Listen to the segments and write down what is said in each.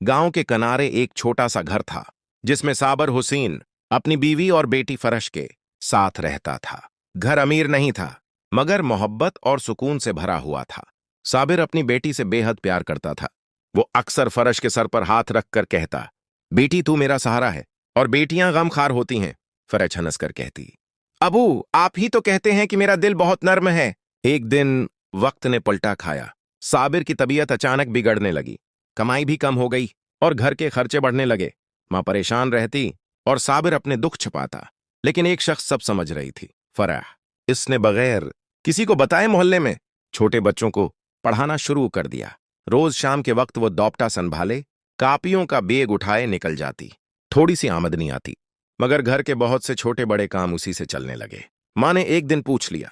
गांव के किनारे एक छोटा सा घर था जिसमें साबर हुसैन अपनी बीवी और बेटी फरश के साथ रहता था। घर अमीर नहीं था मगर मोहब्बत और सुकून से भरा हुआ था। साबिर अपनी बेटी से बेहद प्यार करता था। वो अक्सर फरश के सर पर हाथ रखकर कहता, बेटी तू मेरा सहारा है। और बेटियां गमखार होती हैं, फरज हंस कर कहती। अबू आप ही तो कहते हैं कि मेरा दिल बहुत नर्म है। एक दिन वक्त ने पलटा खाया। साबिर की तबीयत अचानक बिगड़ने लगी। कमाई भी कम हो गई और घर के खर्चे बढ़ने लगे। मां परेशान रहती और साबिर अपने दुख छिपाता। लेकिन एक शख्स सब समझ रही थी, फराह। इसने बगैर किसी को बताए मोहल्ले में छोटे बच्चों को पढ़ाना शुरू कर दिया। रोज शाम के वक्त वो दोपटा संभाले कापियों का बेग उठाए निकल जाती। थोड़ी सी आमदनी आती मगर घर के बहुत से छोटे बड़े काम उसी से चलने लगे। मां ने एक दिन पूछ लिया,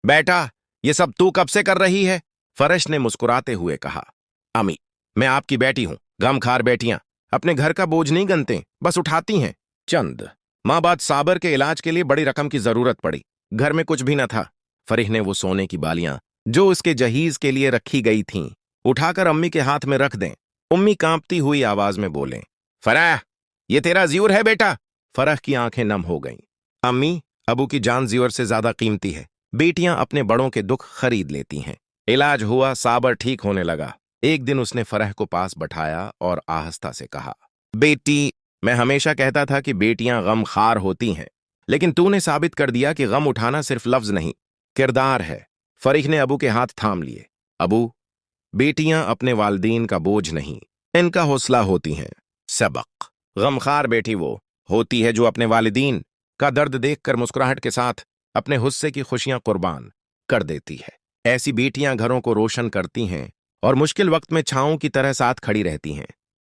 बेटा ये सब तू कब से कर रही है? फरश ने मुस्कुराते हुए कहा, अमी मैं आपकी बेटी हूं। गमखार बेटियां अपने घर का बोझ नहीं गनते, बस उठाती हैं। चंद मां बाद साबर के इलाज के लिए बड़ी रकम की जरूरत पड़ी। घर में कुछ भी न था। फरीह ने वो सोने की बालियां जो उसके जहीज के लिए रखी गई थीं उठाकर अम्मी के हाथ में रख दें। उम्मी कांपती हुई आवाज में बोले, फराह ये तेरा ज़्यूर है बेटा। फरह की आंखें नम हो गईं। अम्मी अबू की जान ज़्यूर से ज्यादा कीमती है। बेटियां अपने बड़ों के दुख खरीद लेती हैं। इलाज हुआ, साबर ठीक होने लगा। एक दिन उसने फरह को पास बैठाया और आहिस्ता से कहा, बेटी मैं हमेशा कहता था कि बेटियां गमखार होती हैं, लेकिन तूने साबित कर दिया कि गम उठाना सिर्फ लफ्ज नहीं, किरदार है। फरीह ने अबू के हाथ थाम लिए। अबू बेटियां अपने वालिदीन का बोझ नहीं, इनका हौसला होती हैं। सबक गमखार बेटी वो होती है जो अपने वालिदीन का दर्द देखकर मुस्कुराहट के साथ अपने हुस्से की खुशियां कुर्बान कर देती है। ऐसी बेटियां घरों को रोशन करती हैं और मुश्किल वक्त में छांव की तरह साथ खड़ी रहती हैं।